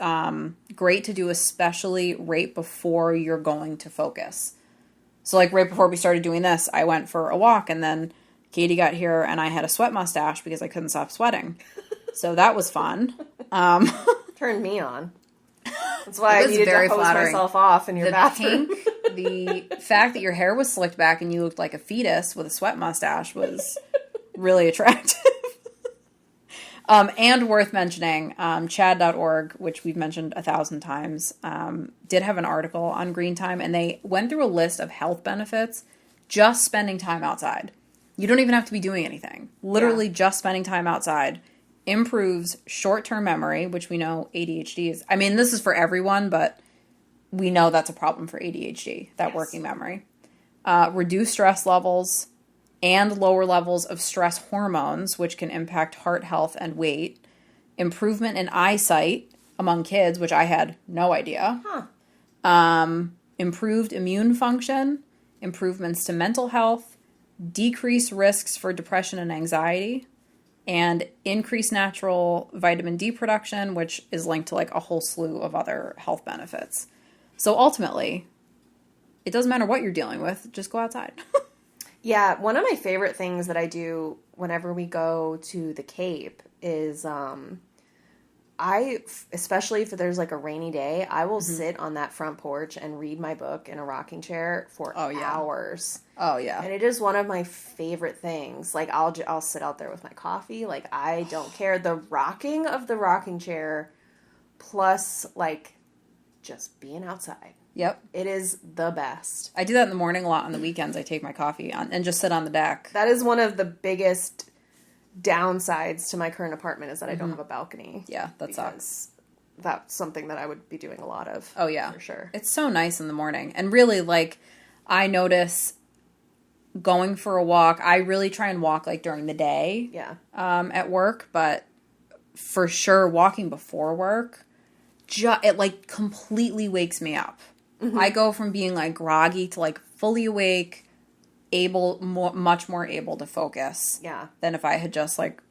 great to do, especially right before you're going to focus. So like right before we started doing this, I went for a walk and then Katie got here and I had a sweat mustache because I couldn't stop sweating. So that was fun. Turned me on. That's why I needed to hose flattering. myself off in your bathroom. The fact that your hair was slicked back and you looked like a fetus with a sweat mustache was really attractive. And worth mentioning, chad.org, which we've mentioned 1,000 times, did have an article on green time, and they went through a list of health benefits just spending time outside. You don't even have to be doing anything. Literally just spending time outside improves short-term memory, which we know ADHD is. I mean, this is for everyone, but we know that's a problem for ADHD, that working memory. Reduce stress levels and lower levels of stress hormones, which can impact heart health and weight. Improvement in eyesight among kids, which I had no idea. Improved immune function, improvements to mental health, decreased risks for depression and anxiety, and increased natural vitamin D production, which is linked to like a whole slew of other health benefits. So ultimately, it doesn't matter what you're dealing with, just go outside. Yeah, one of my favorite things that I do whenever we go to the Cape is especially if there's like a rainy day, I will sit on that front porch and read my book in a rocking chair for hours. Oh yeah. And it is one of my favorite things. Like I'll sit out there with my coffee. Like I don't care. The rocking of the rocking chair plus like just being outside. Yep. It is the best. I do that in the morning a lot. On the weekends, I take my coffee on and just sit on the deck. That is one of the biggest downsides to my current apartment is that I don't have a balcony. Yeah, that sucks. That's something that I would be doing a lot of. Oh, yeah. For sure. It's so nice in the morning. And really, like, I notice going for a walk. I really try and walk, like, during the day. Yeah. At work. But for sure, walking before work, it, like, completely wakes me up. Mm-hmm. I go from being, like, groggy to, like, fully awake, much more able to focus. Yeah. Than if I had just, like,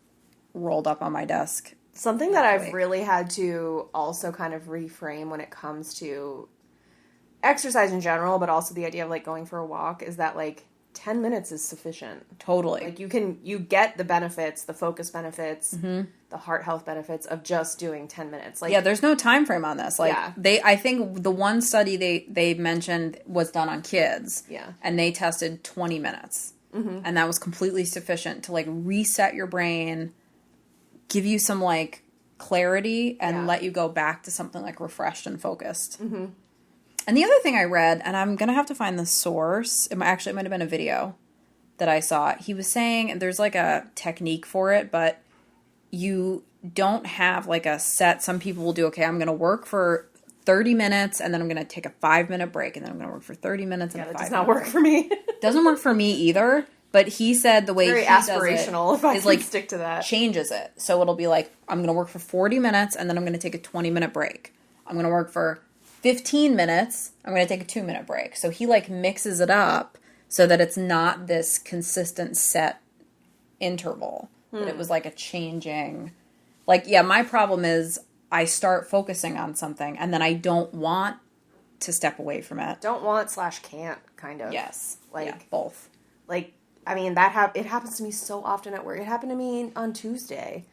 rolled up on my desk. Something that I've really had to also kind of reframe when it comes to exercise in general, but also the idea of, like, going for a walk is that, like, 10 minutes is sufficient. Totally. Like, you get the benefits, the focus benefits, the heart health benefits of just doing 10 minutes. Like, yeah, there's no time frame on this. Like, I think the one study they mentioned was done on kids. Yeah. And they tested 20 minutes. Mm-hmm. And that was completely sufficient to, like, reset your brain, give you some, like, clarity, and let you go back to something, like, refreshed and focused. Mm-hmm. And the other thing I read, and I'm going to have to find the source. It might have been a video that I saw. He was saying, and there's, like, a technique for it, but you don't have, like, a set. Some people will do, okay, I'm going to work for 30 minutes, and then I'm going to take a 5-minute break, and then I'm going to work for 30 minutes and a 5-minute break. That does not work for me. Doesn't work for me either. But he said the way very he aspirational, does it if I is, can like, stick to that. Changes it. So it'll be like, I'm going to work for 40 minutes, and then I'm going to take a 20-minute break. I'm going to work for 15 minutes. I'm going to take a 2-minute break. So he, like, mixes it up so that it's not this consistent set interval. But it was, like, a changing... Like, yeah, my problem is I start focusing on something, and then I don't want to step away from it. Don't want / can't, kind of. Yes. Like, yeah, both. Like... I mean, it happens to me so often at work. It happened to me on Tuesday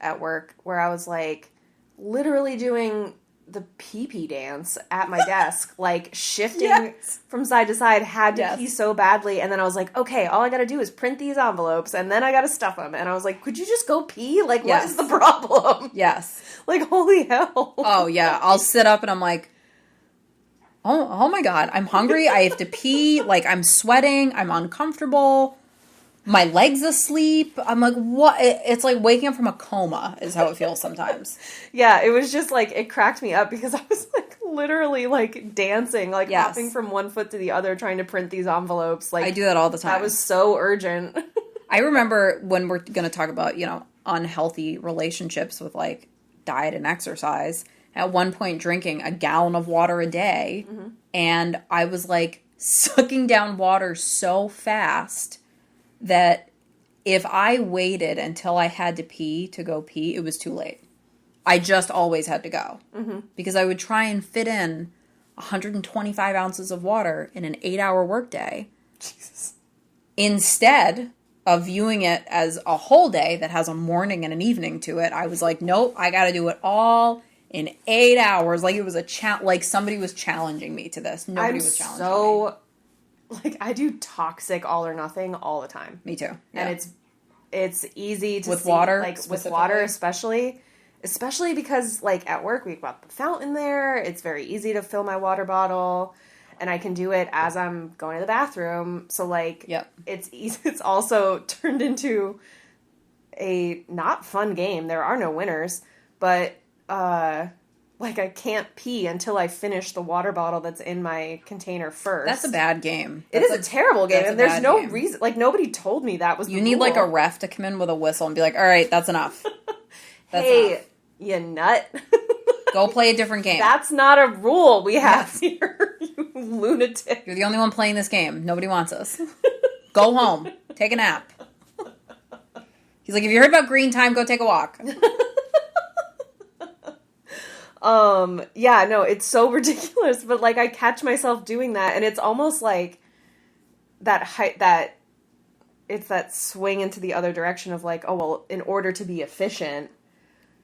at work where I was, like, literally doing the pee-pee dance at my desk, like, shifting from side to side, had to pee so badly, and then I was like, okay, all I gotta do is print these envelopes, and then I gotta stuff them, and I was like, could you just go pee? Like, what is the problem? Yes. Like, holy hell. Oh, yeah. I'll sit up and I'm like, oh my God, I'm hungry. I have to pee. Like, I'm sweating. I'm uncomfortable. My leg's asleep. I'm like, what? It's like waking up from a coma is how it feels sometimes. Yeah, it was just like, it cracked me up because I was like literally like dancing, like hopping from one foot to the other trying to print these envelopes. Like, I do that all the time. That was so urgent. I remember when we're going to talk about, unhealthy relationships with, like, diet and exercise. At one point drinking a gallon of water a day, and I was, like, sucking down water so fast that if I waited until I had to pee to go pee, it was too late. I just always had to go. Mm-hmm. Because I would try and fit in 125 ounces of water in an 8-hour workday. Jesus. Instead of viewing it as a whole day that has a morning and an evening to it, I was like, nope, I got to do it all in 8 hours. Like, it was like somebody was challenging me to this. Nobody was challenging me. Like, I do toxic all or nothing all the time. Me too. Yeah. And it's easy to with see, water, like, with water especially because, like, at work we've got the fountain there. It's very easy to fill my water bottle, and I can do it as I'm going to the bathroom. So, like, it's easy. It's also turned into a not fun game. There are no winners, but like, I can't pee until I finish the water bottle that's in my container first. That's a bad game. It is a terrible game, and there's no reason. Like, nobody told me that was the rule. You need, like, a ref to come in with a whistle and be like, all right, that's enough. Hey, you nut. Go play a different game. That's not a rule we have here, you lunatic. You're the only one playing this game. Nobody wants us. Go home. Take a nap. He's like, if you heard about green time, go take a walk. Yeah, no, it's so ridiculous, but like I catch myself doing that, and it's almost like it's that swing into the other direction of like, oh, well, in order to be efficient,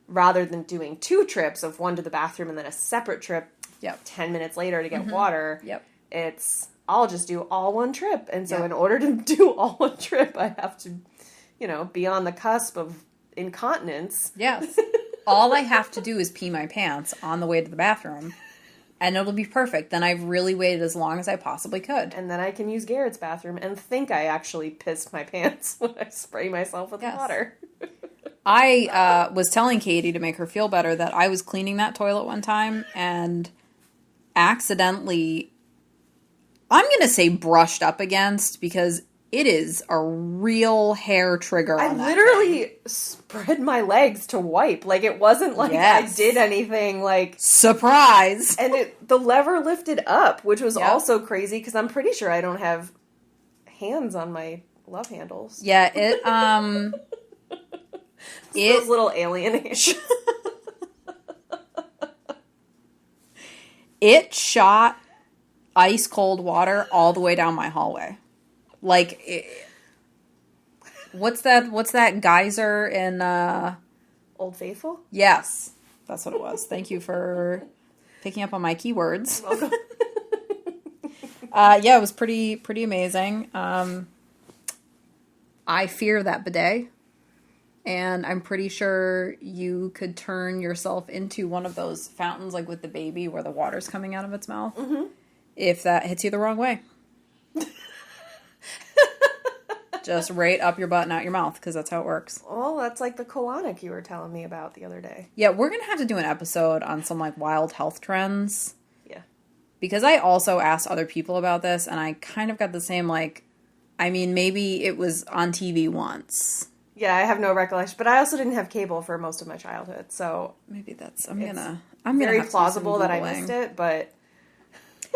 rather than doing 2 trips of one to the bathroom and then a separate trip 10 minutes later to get water, I'll just do all one trip. And so in order to do all one trip, I have to, be on the cusp of incontinence. Yes. All I have to do is pee my pants on the way to the bathroom, and it'll be perfect. Then I've really waited as long as I possibly could. And then I can use Garrett's bathroom and think I actually pissed my pants when I spray myself with water. I was telling Katie to make her feel better that I was cleaning that toilet one time and accidentally, I'm going to say brushed up against, because it is a real hair trigger on that literally spread my legs to wipe. Like, it wasn't like I did anything, like... Surprise! And the lever lifted up, which was also crazy, because I'm pretty sure I don't have hands on my love handles. Yeah, those little alien hands. It shot ice cold water all the way down my hallway. Like, what's that geyser in Old Faithful? Yes, that's what it was. Thank you for picking up on my keywords. You're welcome. Yeah, it was pretty amazing. I fear that bidet, and I'm pretty sure you could turn yourself into one of those fountains, like with the baby, where the water's coming out of its mouth, if that hits you the wrong way. Just right up your butt and out your mouth, because that's how it works. Well, that's like the colonic you were telling me about the other day. Yeah, we're going to have to do an episode on some, like, wild health trends. Yeah. Because I also asked other people about this, and I kind of got the same, like, I mean, maybe it was on TV once. Yeah, I have no recollection, but I also didn't have cable for most of my childhood, so... Maybe that's... I'm gonna very plausible that I missed it, but...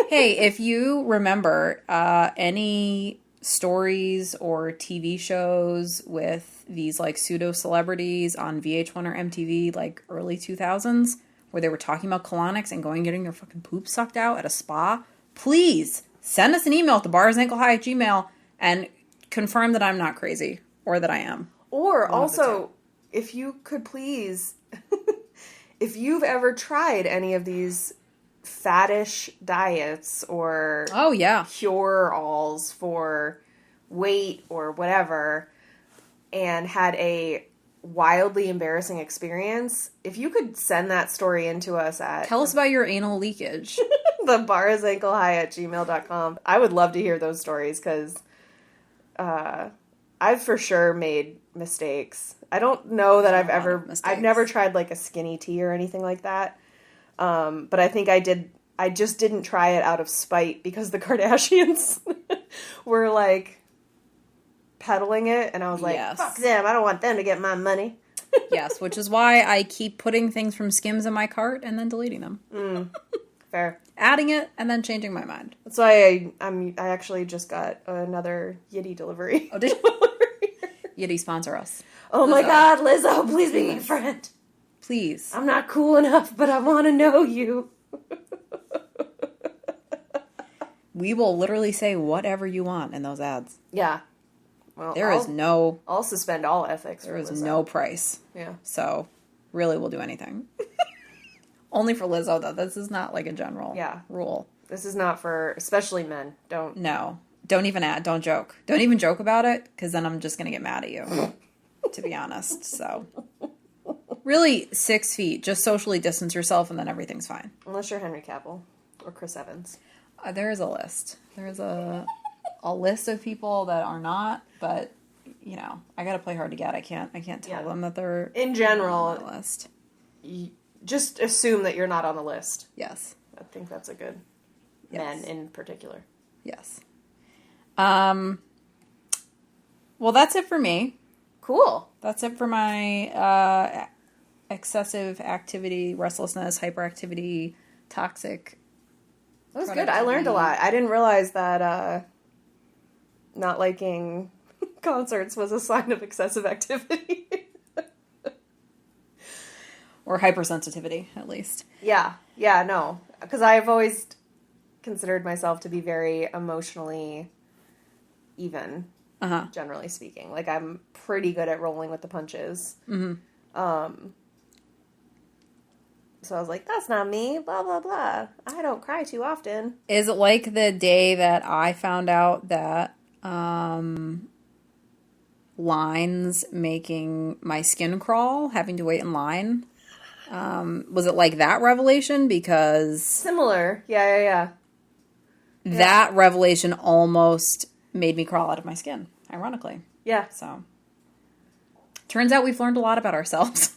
Hey, if you remember any... stories or TV shows with these like pseudo celebrities on VH1 or MTV, like early 2000s, where they were talking about colonics and going and getting their fucking poop sucked out at a spa, please send us an email at thebarsanklehi@gmail.com and confirm that I'm not crazy, or that I am. Or also, if you could please, if you've ever tried any of these faddish diets or cure-alls for weight or whatever, and had a wildly embarrassing experience, if you could send that story into us at... Tell us about your anal leakage. thebarsanklehi@gmail.com. I would love to hear those stories, because I've for sure made mistakes. I don't know that I've never tried like a skinny tea or anything like that. But I think I just didn't try it out of spite, because the Kardashians were like peddling it, and I was like, fuck them, I don't want them to get my money. Yes, which is why I keep putting things from Skims in my cart and then deleting them. Fair. Adding it and then changing my mind. That's why I actually just got another Yitty delivery. Oh, did you? Yitty, sponsor us. Oh Lizzo. My God, Lizzo, please be my friend. Please. I'm not cool enough, but I want to know you. We will literally say whatever you want in those ads. Yeah. Well, I'll suspend all ethics. There is no price. Yeah. So, really, we'll do anything. Only for Lizzo, though. This is not like a general rule. This is not for, especially men. No. Don't joke. Don't even joke about it, because then I'm just going to get mad at you, to be honest. So, really, 6 feet. Just socially distance yourself, and then everything's fine. Unless you're Henry Cavill or Chris Evans. There is a list. There is a list of people that are not, but, I got to play hard to get. I can't tell them that they're in general on the list. Just assume that you're not on the list. Yes. I think that's a good men in particular. Yes. Well, that's it for me. Cool. That's it for my excessive activity, restlessness, hyperactivity, toxic. That was good. I learned a lot. I didn't realize that not liking concerts was a sign of excessive activity. Or hypersensitivity, at least. Yeah, no. Because I've always considered myself to be very emotionally even, generally speaking. Like, I'm pretty good at rolling with the punches. Mm-hmm. So I was like, that's not me, blah, blah, blah. I don't cry too often. Is it like the day that I found out that lines making my skin crawl, having to wait in line? Was it like that revelation? Because... Similar. Yeah. That revelation almost made me crawl out of my skin, ironically. Yeah. So, turns out we've learned a lot about ourselves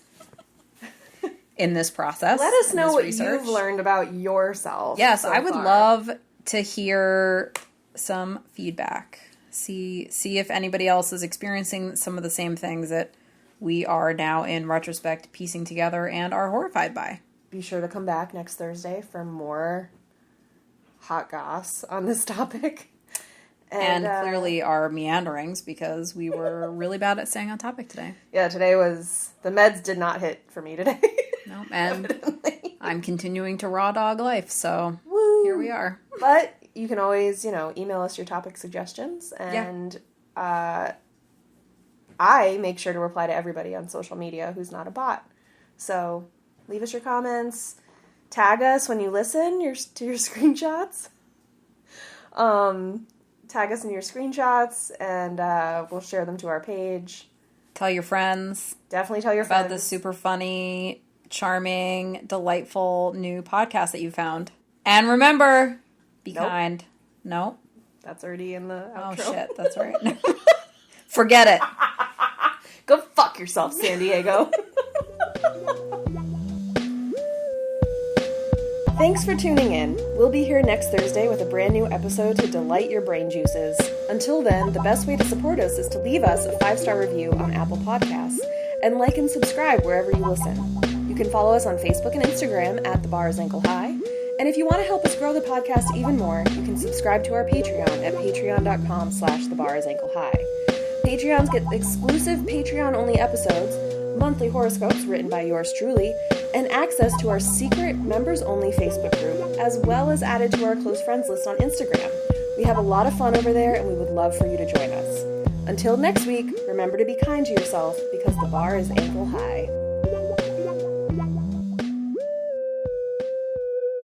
in this process. Let us know what you've learned about yourself. Yes, I would love to hear some feedback. See if anybody else is experiencing some of the same things that we are now, in retrospect, piecing together and are horrified by. Be sure to come back next Thursday for more hot goss on this topic. And clearly our meanderings, because we were really bad at staying on topic today. Yeah, today was... The meds did not hit for me today. No, and evidently. I'm continuing to raw dog life, so Here we are. But you can always, email us your topic suggestions, and I make sure to reply to everybody on social media who's not a bot. So leave us your comments. Tag us when you listen to your screenshots. Tag us in your screenshots, and we'll share them to our page. Tell your friends. Definitely tell your friends. About this super funny, charming, delightful new podcast that you found. And remember, be kind. Nope. That's already in the outro. Oh, shit. That's right. Forget it. Go fuck yourself, San Diego. Thanks for tuning in. We'll be here next Thursday with a brand new episode to delight your brain juices. Until then, the best way to support us is to leave us a 5-star review on Apple Podcasts and like and subscribe wherever you listen. You can follow us on Facebook and Instagram at The Bar is Ankle High. And if you want to help us grow the podcast even more, you can subscribe to our Patreon at patreon.com/thebarisAnkleHigh. Patreons get exclusive Patreon-only episodes, monthly horoscopes written by yours truly, and access to our secret members-only Facebook group, as well as added to our close friends list on Instagram. We have a lot of fun over there, and we would love for you to join us. Until next week, remember to be kind to yourself, because the bar is ankle high.